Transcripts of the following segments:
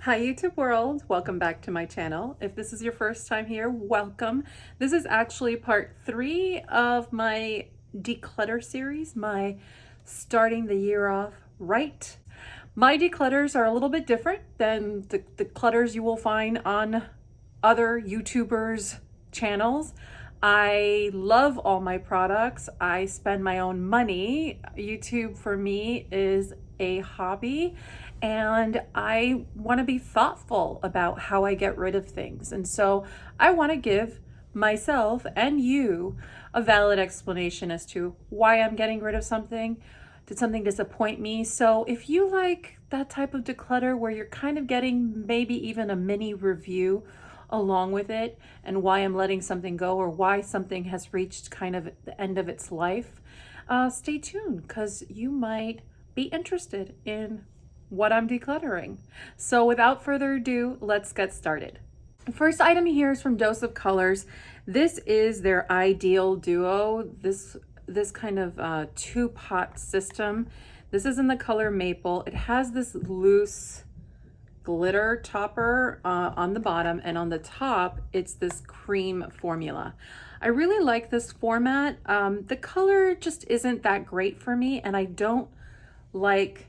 Hi YouTube world, welcome back to my channel. If this is your first time here, welcome. This is actually part 3 of my declutter series, my starting the year off right. My declutters are a little bit different than the declutters you will find on other YouTubers' channels. I love all my products. I spend my own money. YouTube for me is a hobby, and I want to be thoughtful about how I get rid of things. And so I want to give myself and you a valid explanation as to why I'm getting rid of something. Did something disappoint me? So if you like that type of declutter where you're kind of getting maybe even a mini review along with it and why I'm letting something go or why something has reached kind of the end of its life, stay tuned because you might be interested in what I'm decluttering. So without further ado, let's get started. The first item here is from Dose of Colors. This is their Ideal Duo, this kind of two-pot system. This is in the color Maple. It has this loose glitter topper on the bottom, and on the top it's this cream formula. I really like this format. The color just isn't that great for me, and I don't like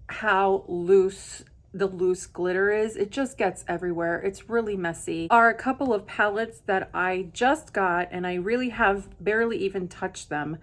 how loose the loose glitter is. It just gets everywhere. It's really messy. Are a couple of palettes that I just got, and I really have barely even touched them.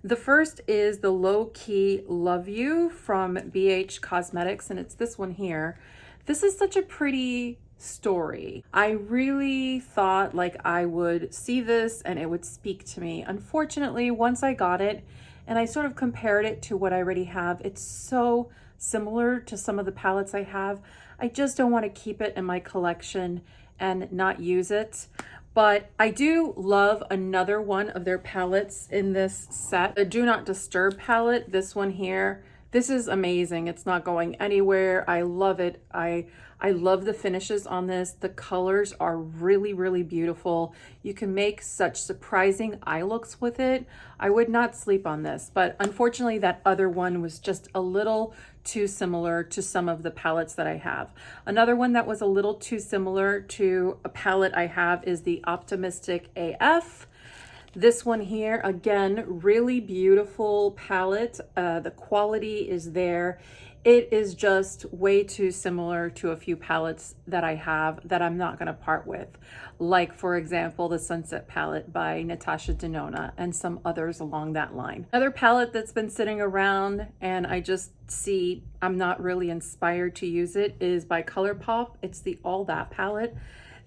The first is the Low Key Love You from BH Cosmetics, and it's this one here. This is such a pretty story. I really thought like I would see this and it would speak to me. Unfortunately, once I got it and I sort of compared it to what I already have, it's so similar to some of the palettes I have. I just don't want to keep it in my collection and not use it. But I do love another one of their palettes in this set, the Do Not Disturb palette, this one here. This is amazing. It's not going anywhere. I love it. I love the finishes on this. The colors are really, really beautiful. You can make such surprising eye looks with it. I would not sleep on this, but unfortunately that other one was just a little too similar to some of the palettes that I have. Another one that was a little too similar to a palette I have is the Optimistic AF. This one here, again, really beautiful palette. The quality is there. It is just way too similar to a few palettes that I have that I'm not going to part with. Like, for example, the Sunset palette by Natasha Denona and some others along that line. Another palette that's been sitting around and I just see I'm not really inspired to use it is by Colourpop. It's the All That palette.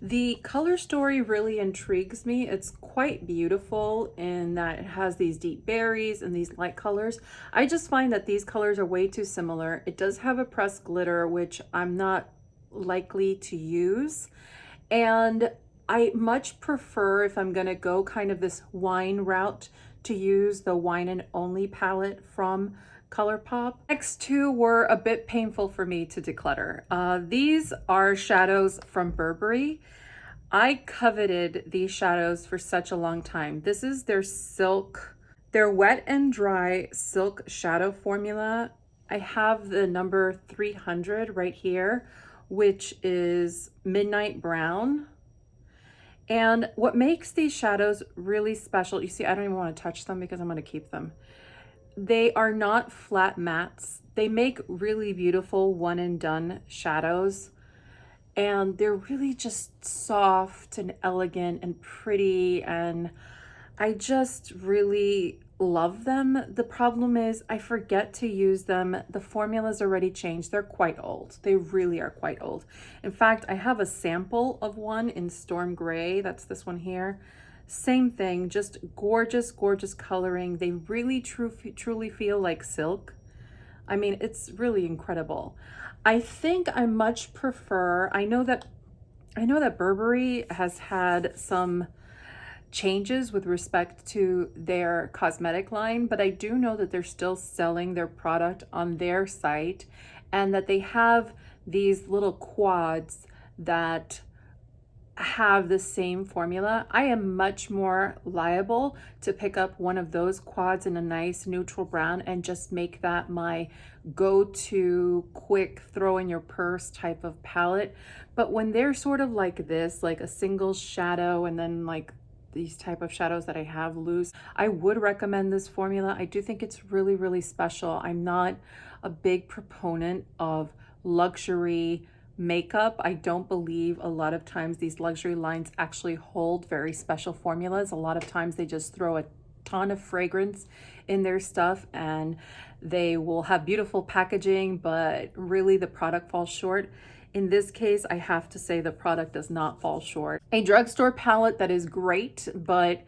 The color story really intrigues me. It's quite beautiful in that it has these deep berries and these light colors. I just find that these colors are way too similar. It does have a pressed glitter, which I'm not likely to use. And I much prefer, if I'm gonna go kind of this wine route, to use the Wine and Only palette from Colourpop. Next two were a bit painful for me to declutter. These are shadows from Burberry. I coveted these shadows for such a long time. This is their their wet and dry silk shadow formula. I have the number 300 right here, which is Midnight Brown. And what makes these shadows really special, you see, I don't even want to touch them because I'm going to keep them. They are not flat mattes. They make really beautiful one and done shadows, and they're really just soft and elegant and pretty, and I just really love them. The problem is I forget to use them. The formula's already changed. They're quite old. They really are quite old. In fact, I have a sample of one in Storm Gray. That's this one here. Same thing, just gorgeous, gorgeous coloring. They really truly feel like silk. I mean, it's really incredible. I think I much prefer, I know that Burberry has had some changes with respect to their cosmetic line, but I do know that they're still selling their product on their site, and that they have these little quads that have the same formula, I am much more liable to pick up one of those quads in a nice neutral brown and just make that my go-to quick throw in your purse type of palette. But when they're sort of like this, like a single shadow and then like these type of shadows that I have loose, I would recommend this formula. I do think it's really, really special. I'm not a big proponent of luxury makeup. I don't believe a lot of times these luxury lines actually hold very special formulas. A lot of times they just throw a ton of fragrance in their stuff and they will have beautiful packaging, but really the product falls short. In this case, I have to say the product does not fall short. A drugstore palette that is great, but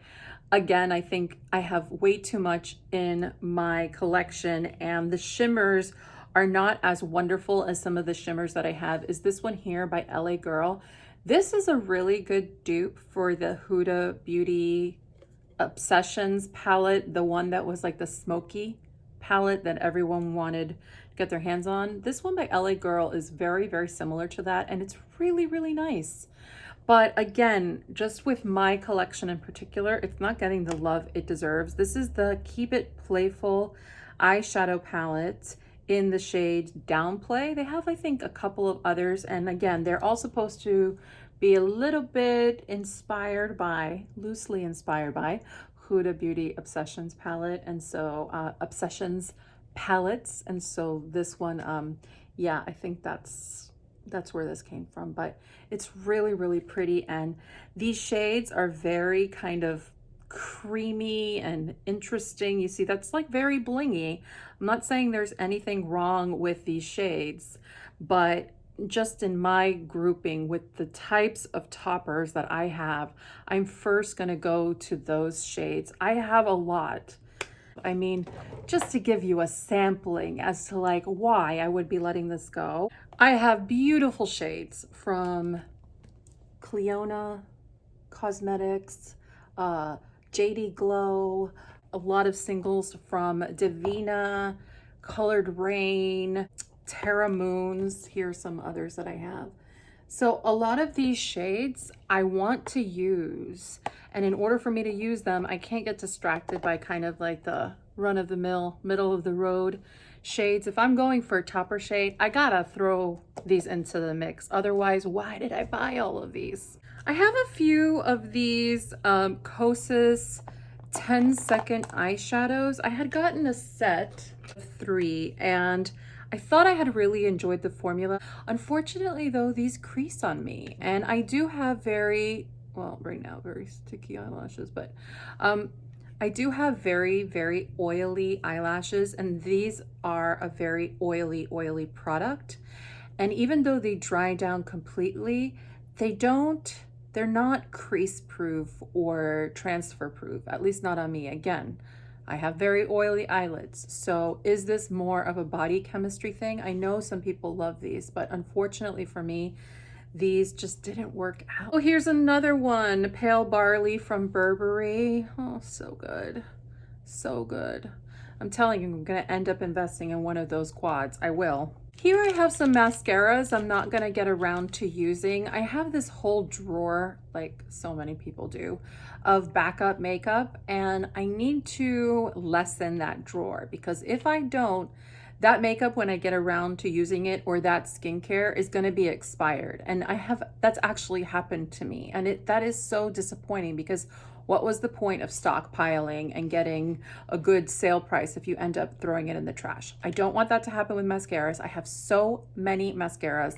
again, I think I have way too much in my collection, and the shimmers are not as wonderful as some of the shimmers that I have. Is this one here by LA Girl. This is a really good dupe for the Huda Beauty Obsessions palette, the one that was like the smoky palette that everyone wanted to get their hands on. This one by LA Girl is very, very similar to that, and it's really, really nice. But again, just with my collection in particular, it's not getting the love it deserves. This is the Keep It Playful eyeshadow palette in the shade Downplay. They have, I think, a couple of others. And again, they're all supposed to be a little bit inspired by, loosely inspired by, Huda Beauty Obsessions palette. And so, Obsessions palettes. And so this one, yeah, I think that's where this came from. But it's really, really pretty. And these shades are very kind of creamy and interesting. You see, that's like very blingy. I'm not saying there's anything wrong with these shades, but just in my grouping with the types of toppers that I have, I'm first going to go to those shades. I have a lot. I mean, just to give you a sampling as to like why I would be letting this go. I have beautiful shades from Cliona Cosmetics, JD Glow, a lot of singles from Divina, Colored Rain, Terra Moons. Here's some others that I have. So a lot of these shades I want to use, and in order for me to use them, I can't get distracted by kind of like the run-of-the-mill, middle-of-the-road shades. If I'm going for a topper shade, I gotta throw these into the mix. Otherwise, why did I buy all of these? I have a few of these Kosas 10-second eyeshadows. I had gotten a set of 3 and I thought I had really enjoyed the formula. Unfortunately though, these crease on me, and I do have very, well, right now, very sticky eyelashes, but I do have very, very oily eyelashes, and these are a very oily product. And even though they dry down completely, they're not crease proof or transfer proof, at least not on me. Again, I have very oily eyelids. So is this more of a body chemistry thing? I know some people love these, but unfortunately for me, these just didn't work out. Oh, here's another one, Pale Barley from Burberry. Oh, so good. So good. I'm telling you, I'm gonna end up investing in one of those quads. I will. Here I have some mascaras I'm not gonna get around to using. I have this whole drawer, like so many people do, of backup makeup, and I need to lessen that drawer, because if I don't, that makeup, when I get around to using it, or that skincare, is going to be expired. And that's actually happened to me. And that is so disappointing, because what was the point of stockpiling and getting a good sale price if you end up throwing it in the trash? I don't want that to happen with mascaras. I have so many mascaras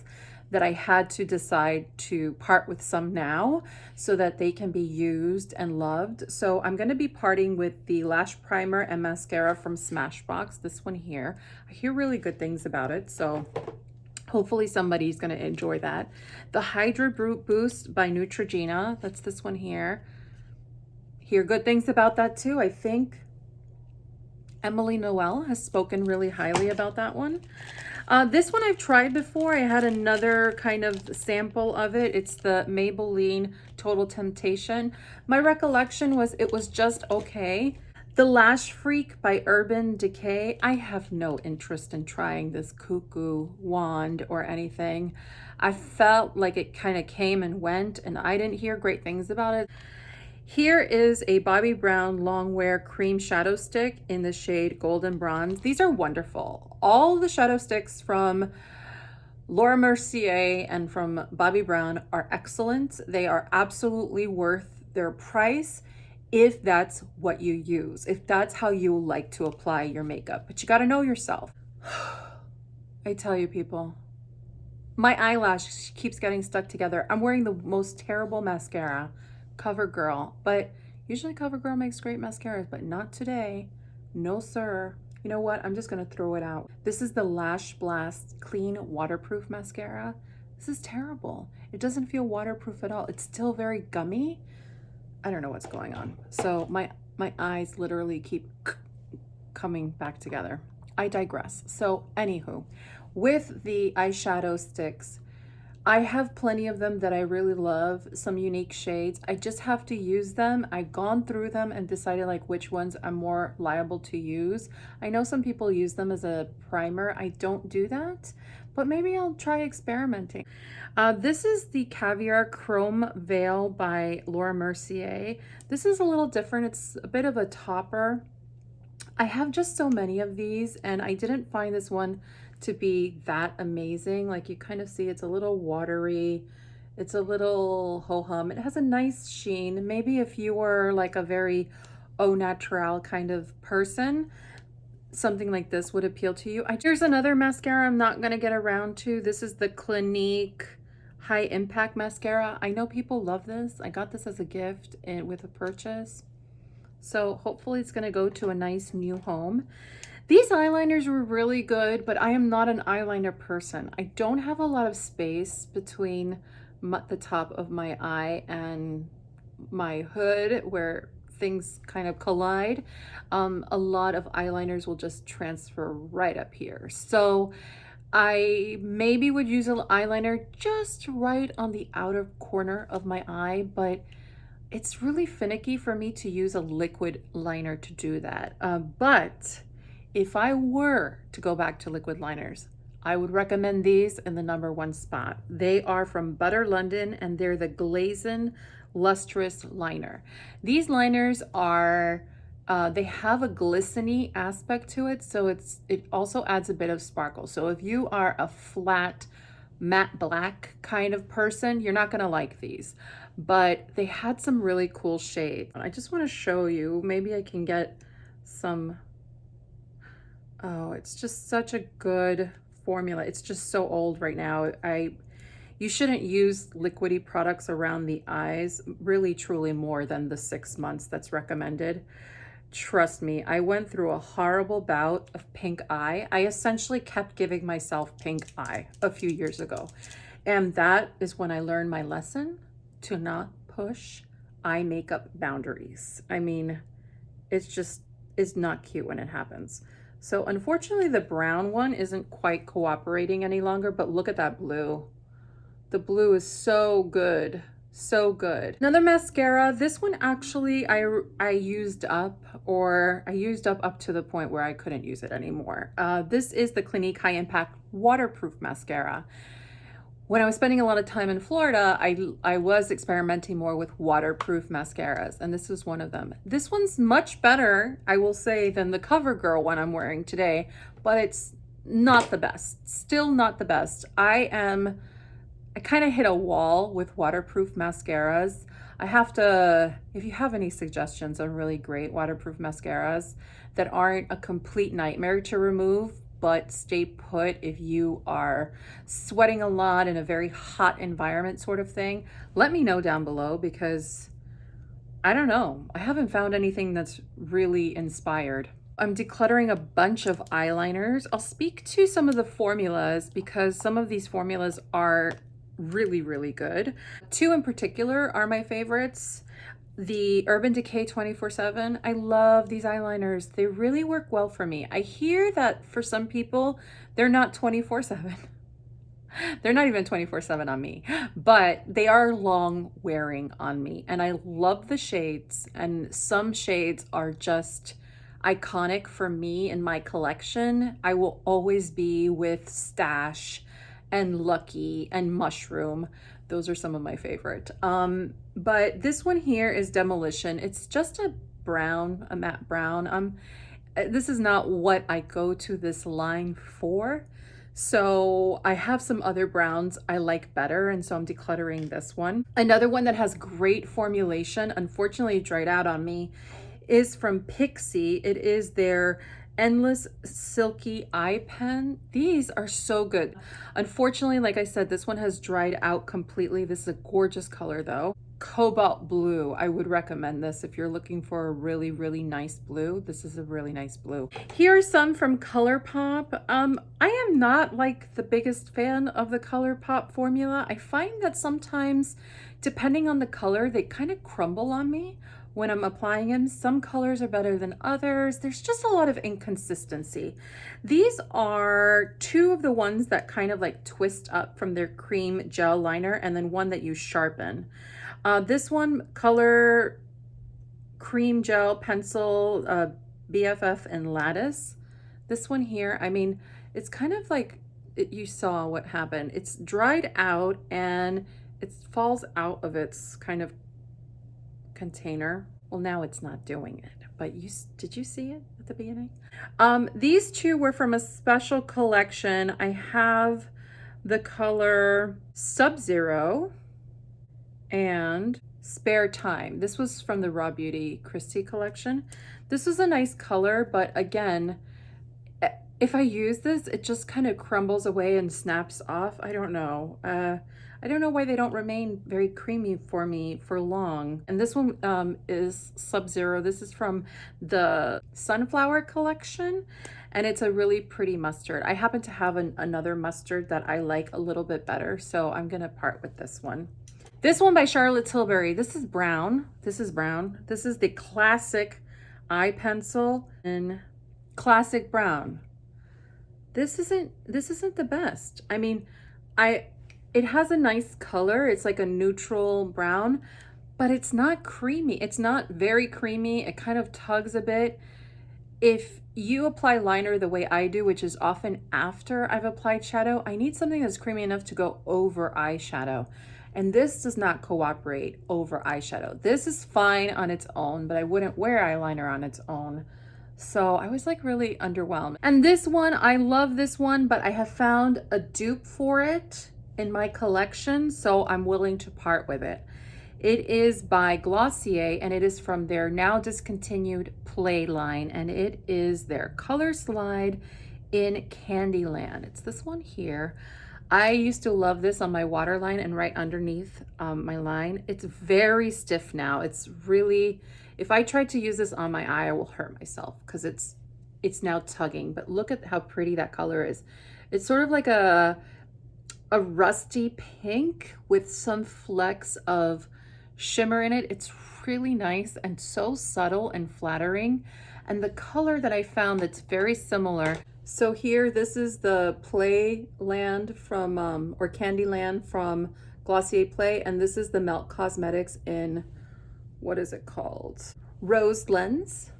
that I had to decide to part with some now so that they can be used and loved. So I'm going to be parting with the lash primer and mascara from Smashbox, this one here. I hear really good things about it, so hopefully somebody's going to enjoy that. The Hydra Boost by Neutrogena, that's this one here. Hear good things about that too. I think Emily Noel has spoken really highly about that one. This one I've tried before. I had another kind of sample of it. It's the Maybelline Total Temptation. My recollection was it was just okay. The Lash Freak by Urban Decay. I have no interest in trying this cuckoo wand or anything. I felt like it kind of came and went, and I didn't hear great things about it. Here is a Bobbi Brown Longwear Cream Shadow Stick in the shade Golden Bronze. These are wonderful. All the shadow sticks from Laura Mercier and from Bobbi Brown are excellent. They are absolutely worth their price if that's what you use, if that's how you like to apply your makeup. But you got to know yourself. I tell you, people, my eyelash keeps getting stuck together. I'm wearing the most terrible mascara, CoverGirl, but usually CoverGirl makes great mascaras, but not today. No, sir. You know what? I'm just going to throw it out. This is the Lashblast Clean Waterproof Mascara. This is terrible. It doesn't feel waterproof at all. It's still very gummy. I don't know what's going on. So my eyes literally keep coming back together. I digress. So anywho, with the eyeshadow sticks, I have plenty of them that I really love, some unique shades. I just have to use them. I've gone through them and decided like which ones I'm more liable to use. I know some people use them as a primer. I don't do that, but maybe I'll try experimenting. This is the Caviar Chrome Veil by Laura Mercier. This is a little different. It's a bit of a topper. I have just so many of these, and I didn't find this one to be that amazing. Like you kind of see, it's a little watery, it's a little ho-hum. It has a nice sheen. Maybe if you were like a very au naturel kind of person, something like this would appeal to you. Here's another mascara I'm not gonna get around to. This is the Clinique High Impact Mascara. I know people love this. I got this as a gift and with a purchase. So hopefully it's gonna go to a nice new home. These eyeliners were really good, but I am not an eyeliner person. I don't have a lot of space between the top of my eye and my hood where things kind of collide. A lot of eyeliners will just transfer right up here. So I maybe would use an eyeliner just right on the outer corner of my eye, but it's really finicky for me to use a liquid liner to do that. But if I were to go back to liquid liners, I would recommend these in the #1 spot. They are from Butter London, and they're the Glazen Lustrous Liner. These liners are, they have a glistening aspect to it, so it also adds a bit of sparkle. So if you are a flat, matte black kind of person, you're not gonna like these. But they had some really cool shades. I just wanna show you, maybe I can get some. Oh, it's just such a good formula. It's just so old right now. You shouldn't use liquidy products around the eyes, really truly more than the 6 months that's recommended. Trust me, I went through a horrible bout of pink eye. I essentially kept giving myself pink eye a few years ago. And that is when I learned my lesson to not push eye makeup boundaries. I mean, it's not cute when it happens. So unfortunately, the brown one isn't quite cooperating any longer, but look at that blue. The blue is so good, so good. Another mascara, this one actually I used up, or I used up to the point where I couldn't use it anymore. This is the Clinique High Impact Waterproof Mascara. When I was spending a lot of time in Florida, I was experimenting more with waterproof mascaras, and this is one of them. This one's much better, I will say, than the CoverGirl one I'm wearing today, but it's not the best. Still not the best. I kind of hit a wall with waterproof mascaras. I have to, if you have any suggestions on really great waterproof mascaras that aren't a complete nightmare to remove, but stay put if you are sweating a lot in a very hot environment sort of thing, let me know down below, because I don't know. I haven't found anything that's really inspired. I'm decluttering a bunch of eyeliners. I'll speak to some of the formulas because some of these formulas are really, really good. Two in particular are my favorites. The Urban Decay 24/7. I love these eyeliners. They really work well for me. I hear that for some people, they're not 24/7. They're not even 24/7 on me, but they are long wearing on me. And I love the shades, and some shades are just iconic for me in my collection. I will always be with Stash and Lucky and Mushroom. Those are some of my favorite. But this one here is Demolition. It's just a brown, a matte brown. This is not what I go to this line for. So I have some other browns I like better, and so I'm decluttering this one. Another one that has great formulation, unfortunately dried out on me, is from Pixi. It is their Endless Silky Eye Pen. These are so good. Unfortunately, like I said, this one has dried out completely. This is a gorgeous color though. Cobalt blue. I would recommend this if you're looking for a really, really nice blue. This is a really nice blue. Here are some from Colourpop. I am not like the biggest fan of the Colourpop formula. I find that sometimes, depending on the color, they kind of crumble on me when I'm applying them. Some colors are better than others. There's just a lot of inconsistency. These are two of the ones that kind of like twist up from their cream gel liner, and then one that you sharpen. This one, Color Cream Gel Pencil, BFF and Lattice. This one here, I mean, it's kind of like, you saw what happened. It's dried out and it falls out of its kind of container. Well, now it's not doing it, but did you see it at the beginning? These two were from a special collection. I have the color Sub-Zero and Spare Time. This was from the Raw Beauty Christie collection. This was a nice color, but again, if I use this, it just kind of crumbles away and snaps off. I don't know. I don't know why they don't remain very creamy for me for long. And this one is Sub-Zero. This is from the Sunflower collection, and it's a really pretty mustard. I happen to have another mustard that I like a little bit better, so I'm gonna part with this one. This one by Charlotte Tilbury. This is brown. This is brown. This is the classic eye pencil in classic brown. This isn't the best. I mean, it has a nice color. It's like a neutral brown, but it's not creamy. It's not very creamy. It kind of tugs a bit. If you apply liner the way I do, which is often after I've applied shadow, I need something that's creamy enough to go over eyeshadow. And this does not cooperate over eyeshadow. This is fine on its own, but I wouldn't wear eyeliner on its own. So I was like really underwhelmed. And this one, I love this one, but I have found a dupe for it in my collection, so I'm willing to part with it. It is by Glossier, and it is from their now discontinued Play line, and it is their Color Slide in Candyland. It's this one here. I used to love this on my waterline and right underneath my line. It's very stiff now. It's really, if I tried to use this on my eye, I will hurt myself because it's now tugging. But look at how pretty that color is. It's sort of like a rusty pink with some flecks of shimmer in it. It's really nice and so subtle and flattering. And the color that I found that's very similar. So here, this is the Playland from, or Candyland from Glossier Play, and this is the Melt Cosmetics in, what is it called? Rose Lens.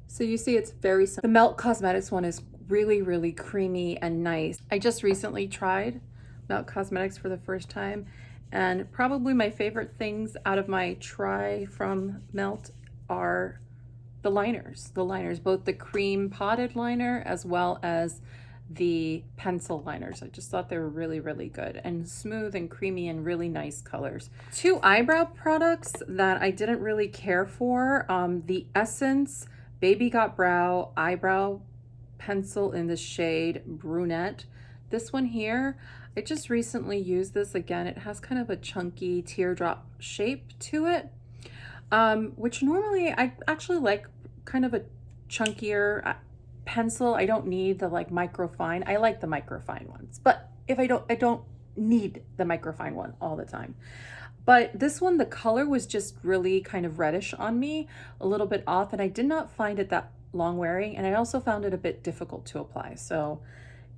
So you see it's very similar. The Melt Cosmetics one is really, really creamy and nice. I just recently tried Melt Cosmetics for the first time, and probably my favorite things out of my try from Melt are the liners, both the cream potted liner as well as the pencil liners. I just thought they were really, really good and smooth and creamy and really nice colors. Two eyebrow products that I didn't really care for. The Essence Baby Got Brow Eyebrow Pencil in the shade Brunette. This one here, I just recently used this again. It has kind of a chunky teardrop shape to it. Which normally I actually like kind of a chunkier pencil. I don't need the like microfine. I like the microfine ones, but if I don't need the microfine one all the time. But this one, the color was just really kind of reddish on me, a little bit off, and I did not find it that long wearing, and I also found it a bit difficult to apply. So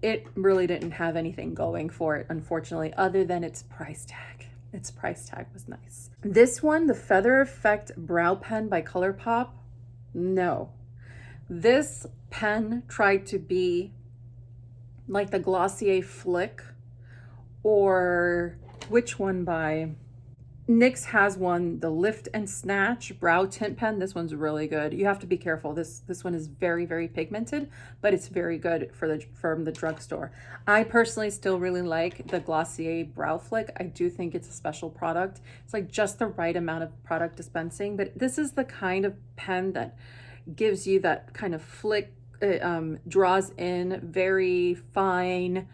it really didn't have anything going for it, unfortunately, other than its price tag. Its price tag was nice. This one, the Feather Effect Brow Pen by Colourpop, no. This pen tried to be like the Glossier Flick or which one by NYX has one, the Lift and Snatch Brow Tint Pen. This one's really good. You have to be careful. This one is very, very pigmented, but it's very good from the drugstore. I personally still really like the Glossier Brow Flick. I do think it's a special product. It's like just the right amount of product dispensing, but this is the kind of pen that gives you that kind of flick, draws in very fine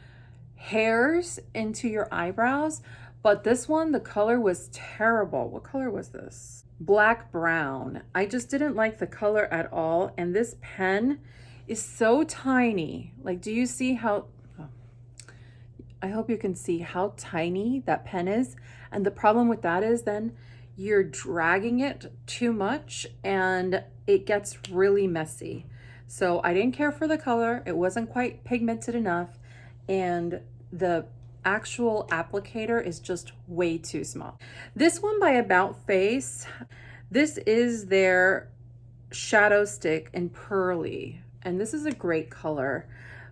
hairs into your eyebrows. But this one, the color was terrible. What color was this? Black brown. I just didn't like the color at all. And this pen is so tiny. Like, do you see how, oh, I hope you can see how tiny that pen is. And the problem with that is then you're dragging it too much and it gets really messy. So I didn't care for the color. It wasn't quite pigmented enough. And the actual applicator is just way too small. This one by About Face, this is their shadow stick in Pearly, and this is a great color.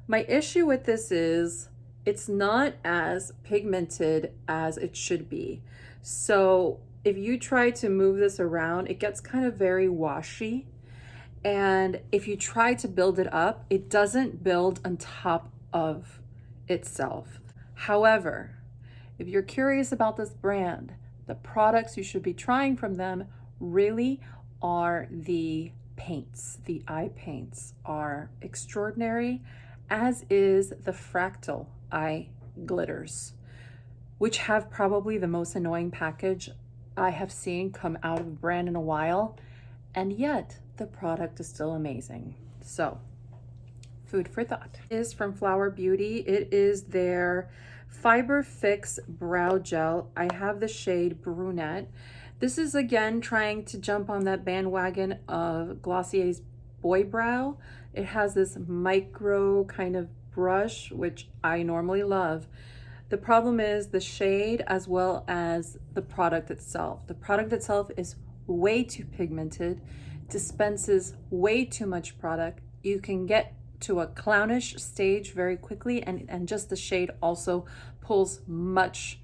My issue with this is it's not as pigmented as it should be. So if you try to move this around, it gets kind of very washy. And if you try to build it up, it doesn't build on top of itself. However, if you're curious about this brand, the products you should be trying from them really are the paints. The eye paints are extraordinary, as is the fractal eye glitters, which have probably the most annoying package I have seen come out of a brand in a while, and yet the product is still amazing. So, food for thought. It is from Flower Beauty. It is their Fiber Fix Brow Gel. I have the shade Brunette. This is again trying to jump on that bandwagon of Glossier's Boy Brow. It has this micro kind of brush, which I normally love. The problem is the shade as well as the product itself. The product itself is way too pigmented, dispenses way too much product. You can get to a clownish stage very quickly, and just the shade also pulls much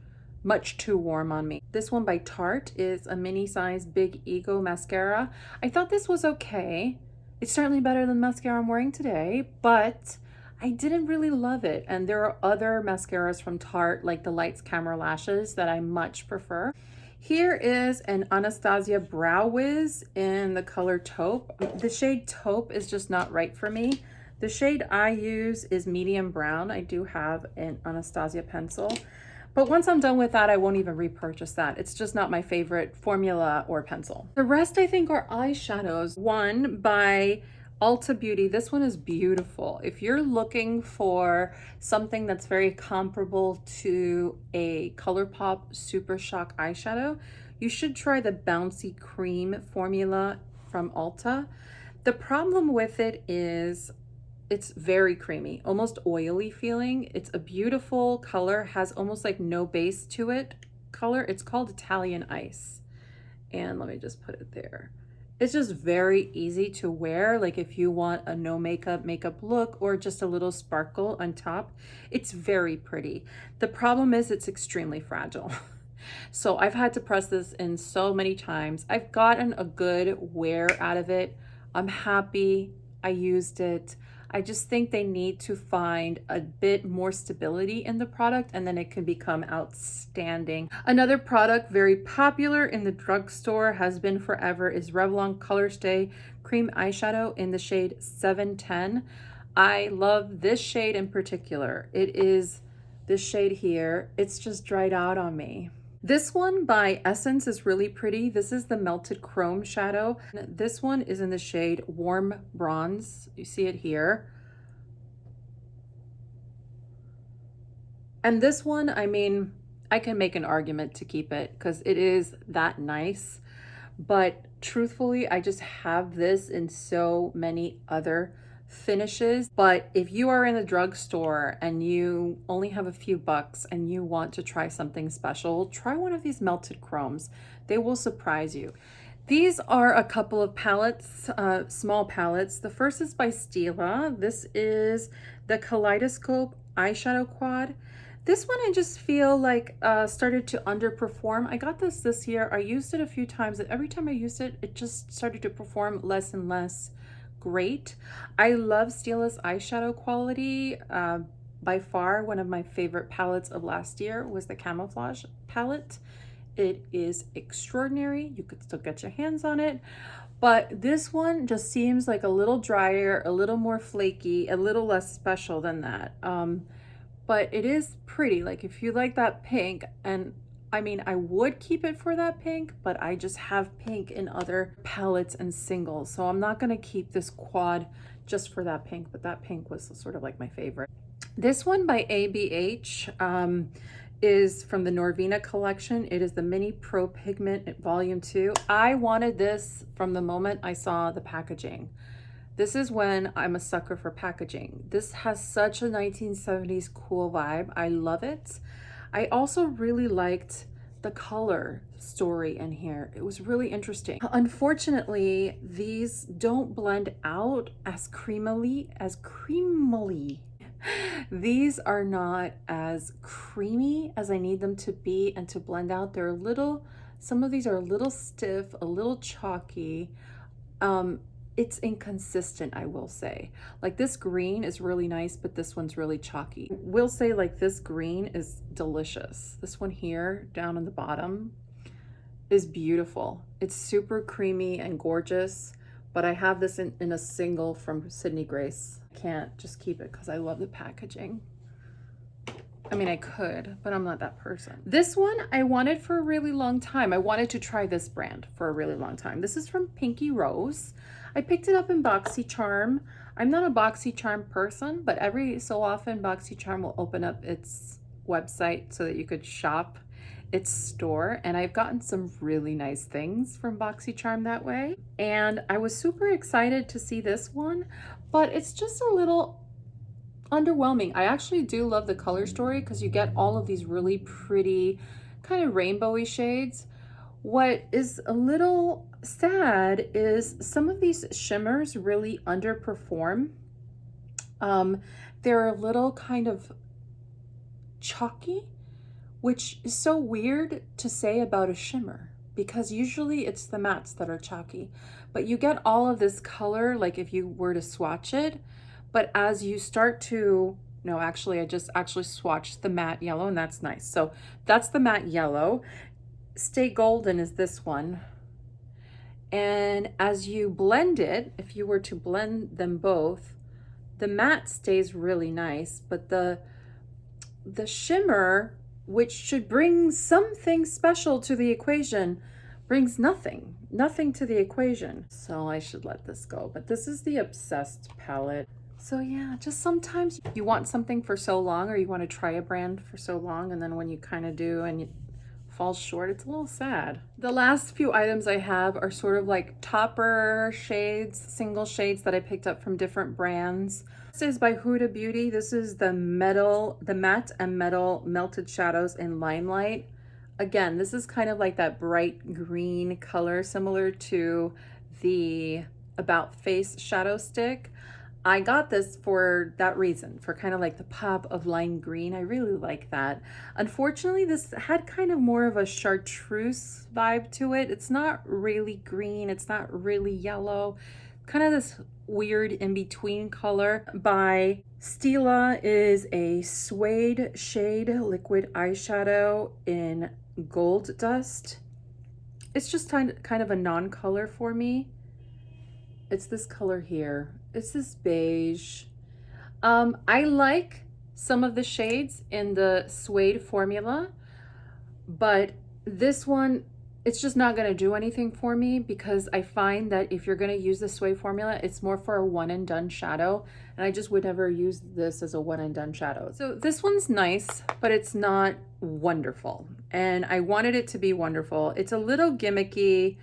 too warm on me. This one by Tarte is a mini size Big Ego mascara. I thought this was okay. It's certainly better than the mascara I'm wearing today, but I didn't really love it. And there are other mascaras from Tarte, like the Lights Camera Lashes, that I much prefer. Here is an Anastasia Brow Whiz in the color Taupe. The shade Taupe is just not right for me. The shade I use is medium brown. I do have an Anastasia pencil, but once I'm done with that, I won't even repurchase that. It's just not my favorite formula or pencil. The rest I think are eyeshadows. One by Ulta Beauty. This one is beautiful. If you're looking for something that's very comparable to a Colourpop Super Shock eyeshadow, you should try the Bouncy Cream formula from Ulta. The problem with it is it's very creamy, almost oily feeling. It's a beautiful color, has almost like no base to it color. It's called Italian Ice. And let me just put it there. It's just very easy to wear, like if you want a no makeup look or just a little sparkle on top. It's very pretty. The problem is it's extremely fragile. So I've had to press this in so many times. I've gotten a good wear out of it. I'm happy I used it. I just think they need to find a bit more stability in the product, and then it can become outstanding. Another product very popular in the drugstore, has been forever, is Revlon Color Stay Cream Eyeshadow in the shade 710. I love this shade in particular. It is this shade here. It's just dried out on me. This one by Essence is really pretty. This is the Melted Chrome Shadow. This one is in the shade Warm Bronze. You see it here. And this one, I mean, I can make an argument to keep it because it is that nice. But truthfully, I just have this in so many other finishes. But if you are in the drugstore and you only have a few bucks and you want to try something special, try one of these melted chromes. They will surprise you. These are a couple of palettes, small palettes. The first is by Stila. This is the Kaleidoscope Eyeshadow Quad. This one I just feel like started to underperform. I got this year. I used it a few times, and every time I used it, it just started to perform less and less great. I love Stila's eyeshadow quality. By far, one of my favorite palettes of last year was the Camouflage palette. It is extraordinary. You could still get your hands on it. But this one just seems like a little drier, a little more flaky, a little less special than that. But it is pretty. Like if you like that pink, and I mean, I would keep it for that pink, but I just have pink in other palettes and singles. So I'm not gonna keep this quad just for that pink, but that pink was sort of like my favorite. This one by ABH is from the Norvina collection. It is the Mini Pro Pigment Volume 2. I wanted this from the moment I saw the packaging. This is when I'm a sucker for packaging. This has such a 1970s cool vibe. I love it. I also really liked the color story in here. It was really interesting. Unfortunately, these don't blend out as creamily. These are not as creamy as I need them to be and to blend out. They're a little, some of these are a little stiff, a little chalky. It's inconsistent, I will say. Like this green is really nice, but this one's really chalky. We'll say like this green is delicious. This one here down on the bottom is beautiful. It's super creamy and gorgeous, but I have this in a single from Sydney Grace. I can't just keep it because I love the packaging. I mean, I could, but I'm not that person. This one I wanted for a really long time. I wanted to try this brand for a really long time. This is from Pinky Rose. I picked it up in BoxyCharm. I'm not a BoxyCharm person, but every so often BoxyCharm will open up its website so that you could shop its store, and I've gotten some really nice things from BoxyCharm that way. And I was super excited to see this one, but it's just a little underwhelming. I actually do love the color story because you get all of these really pretty kind of rainbowy shades. What is a little sad is some of these shimmers really underperform. They're a little kind of chalky, which is so weird to say about a shimmer because usually it's the mattes that are chalky, but you get all of this color like if you were to swatch it. But as you start to, no, actually, I just actually swatched the matte yellow, and that's nice. So that's the matte yellow. Stay Golden is this one. And as you blend it, if you were to blend them both, the matte stays really nice, but the shimmer, which should bring something special to the equation, brings nothing to the equation. So I should let this go. But this is the Obsessed palette. So yeah, just sometimes you want something for so long, or you want to try a brand for so long, and then when you kind of do and it falls short, it's a little sad. The last few items I have are sort of like topper shades, single shades that I picked up from different brands. This is by Huda Beauty. This is the matte and metal melted shadows in Limelight. Again, this is kind of like that bright green color, similar to the About Face shadow stick. I got this for that reason, for kind of like the pop of lime green. I really like that. Unfortunately, this had kind of more of a chartreuse vibe to it. It's not really green. It's not really yellow. Kind of this weird in-between color. By Stila is a suede shade liquid eyeshadow in Gold Dust. It's just kind of a non-color for me. It's this color here. It's this beige. I like some of the shades in the suede formula, but this one, it's just not gonna do anything for me because I find that if you're gonna use the suede formula, it's more for a one and done shadow, and I just would never use this as a one and done shadow. So this one's nice, but it's not wonderful, and I wanted it to be wonderful. It's a little gimmicky.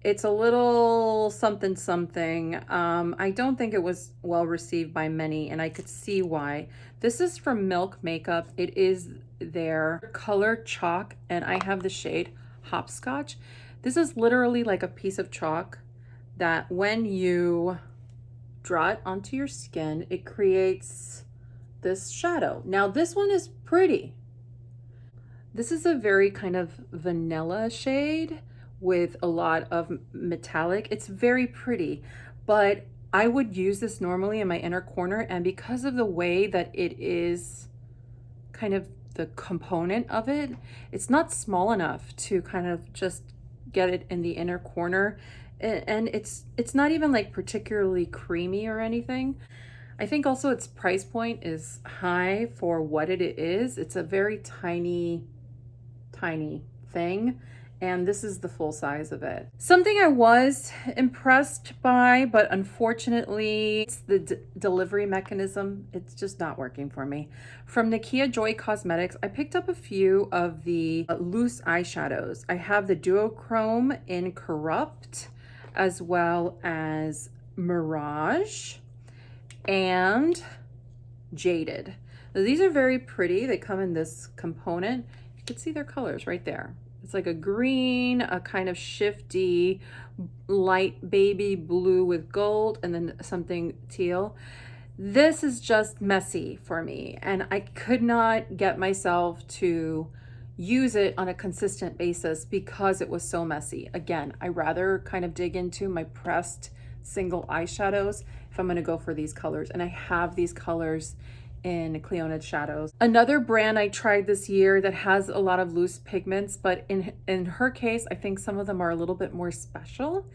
It's a little something something. I don't think it was well received by many, and I could see why. This is from Milk Makeup. It is their color chalk, and I have the shade Hopscotch. This is literally like a piece of chalk that when you draw it onto your skin, it creates this shadow. Now this one is pretty. This is a very kind of vanilla shade with a lot of metallic. It's very pretty, but I would use this normally in my inner corner, and because of the way that it is kind of the component of it, it's not small enough to kind of just get it in the inner corner, and it's not even like particularly creamy or anything. I think also its price point is high for what it is. It's a very tiny thing, and this is the full size of it. Something I was impressed by, but unfortunately it's the delivery mechanism. It's just not working for me. From Nakia Joy Cosmetics, I picked up a few of the loose eyeshadows. I have the Duochrome in Corrupt, as well as Mirage and Jaded. Now, these are very pretty. They come in this component. You can see their colors right there. It's like a green, a kind of shifty light baby blue with gold, and then something teal. This is just messy for me, and I could not get myself to use it on a consistent basis because it was so messy. Again, I rather kind of dig into my pressed single eyeshadows if I'm going to go for these colors, and I have these colors in Clionid Shadows. Another brand I tried this year that has a lot of loose pigments, but in her case, I think some of them are a little bit more special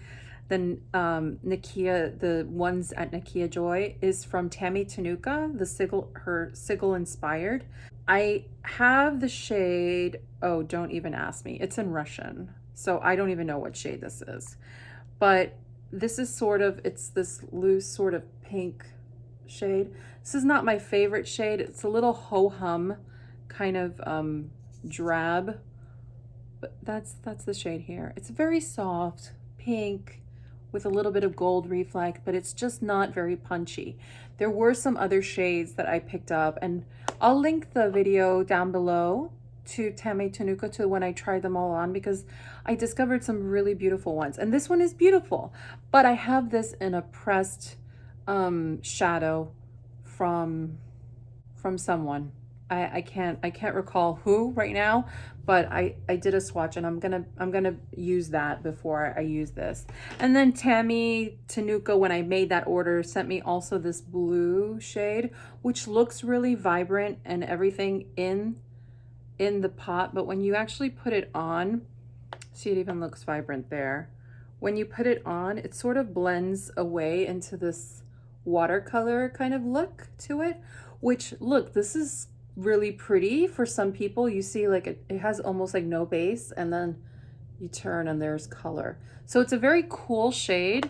than Nakia. The ones at Nakia Joy is from Tammy Tanuka, the Sigil, her Sigil inspired. I have the shade, oh, don't even ask me. It's in Russian, so I don't even know what shade this is. But this is sort of, it's this loose sort of pink shade. This is not my favorite shade. It's a little ho-hum kind of drab, but that's the shade here. It's very soft pink with a little bit of gold reflect, but it's just not very punchy. There were some other shades that I picked up, and I'll link the video down below to Tammy Tanuka to when I tried them all on, because I discovered some really beautiful ones, and this one is beautiful. But I have this in a pressed shadow from someone. I can't recall who right now, but I did a swatch, and I'm gonna use that before I use this. And then Tammy Tanuka, when I made that order, sent me also this blue shade, which looks really vibrant and everything in the pot, but when you actually put it on, see, it even looks vibrant there. When you put it on, it sort of blends away into this watercolor kind of look to it, which, look, this is really pretty for some people. You see, like it has almost like no base, and then you turn and there's color. So it's a very cool shade,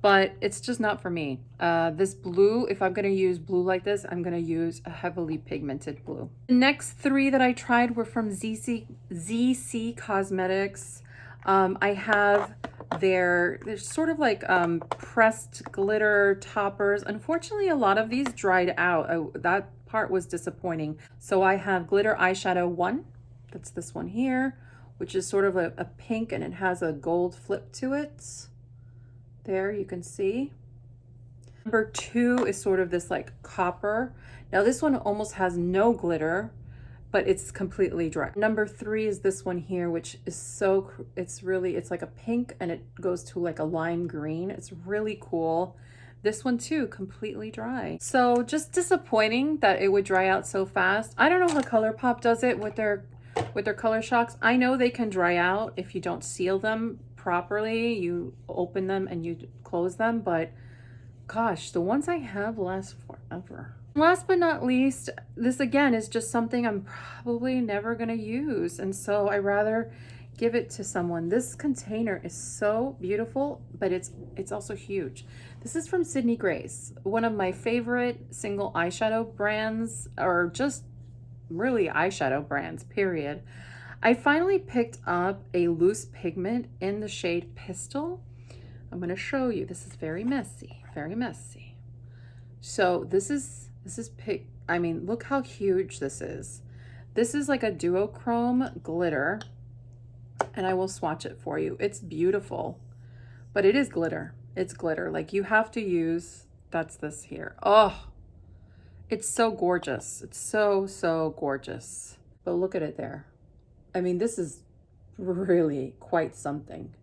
but it's just not for me. This blue, if I'm gonna use blue like this, I'm gonna use a heavily pigmented blue. The next three that I tried were from ZC Cosmetics. I have they're sort of like pressed glitter toppers. Unfortunately, a lot of these dried out. That part was disappointing. So I have glitter eyeshadow 1, that's this one here, which is sort of a pink, and it has a gold flip to it. There you can see. Number 2 is sort of this like copper. Now this one almost has no glitter, but it's completely dry. Number 3 is this one here, which is so, it's like a pink, and it goes to like a lime green. It's really cool. This one too, completely dry. So just disappointing that it would dry out so fast. I don't know how Colourpop does it with their color shocks. I know they can dry out if you don't seal them properly. You open them and you close them, but gosh, the ones I have last forever. Last but not least, this again is just something I'm probably never gonna use, and so I rather give it to someone. This container is so beautiful, but it's also huge. This is from Sydney Grace, one of my favorite single eyeshadow brands, or just really eyeshadow brands, period. I finally picked up a loose pigment in the shade Pistol. I'm gonna show you. This is very messy, very messy. So this is I mean, look how huge this is. This is like a duochrome glitter, and I will swatch it for you. It's beautiful, but it is glitter. It's glitter. Like, you have to use, that's this here. Oh, It's so gorgeous. It's so, so gorgeous. But look at it there. I mean, this is really quite something.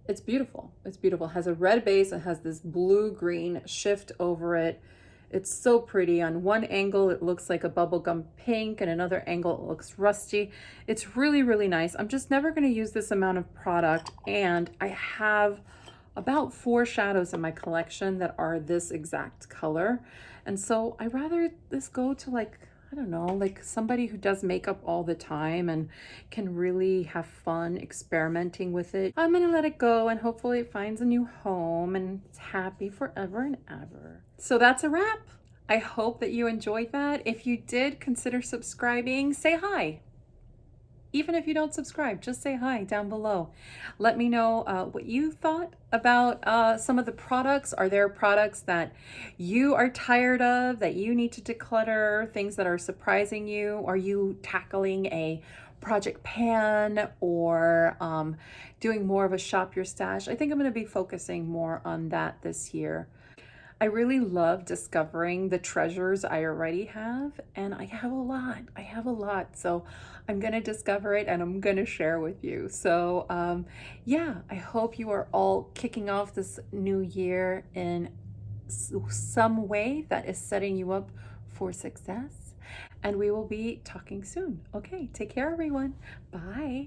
It's beautiful. It's beautiful. It has a red base. It has this blue-green shift over it. It's so pretty. On one angle, it looks like a bubblegum pink, and another angle, it looks rusty. It's really, really nice. I'm just never going to use this amount of product, and I have about 4 shadows in my collection that are this exact color. And so I rather this go to, like, I don't know, like somebody who does makeup all the time and can really have fun experimenting with it. I'm gonna let it go, and hopefully it finds a new home and it's happy forever and ever. So that's a wrap. I hope that you enjoyed that. If you did, consider subscribing. Say hi. Even if you don't subscribe, just say hi down below. Let me know what you thought about some of the products. Are there products that you are tired of, that you need to declutter, things that are surprising you? Are you tackling a project pan, or doing more of a shop your stash? I think I'm going to be focusing more on that this year. I really love discovering the treasures I already have, and I have a lot. So I'm gonna discover it and I'm gonna share with you. So yeah, I hope you are all kicking off this new year in some way that is setting you up for success. And we will be talking soon. Okay, take care, everyone. Bye.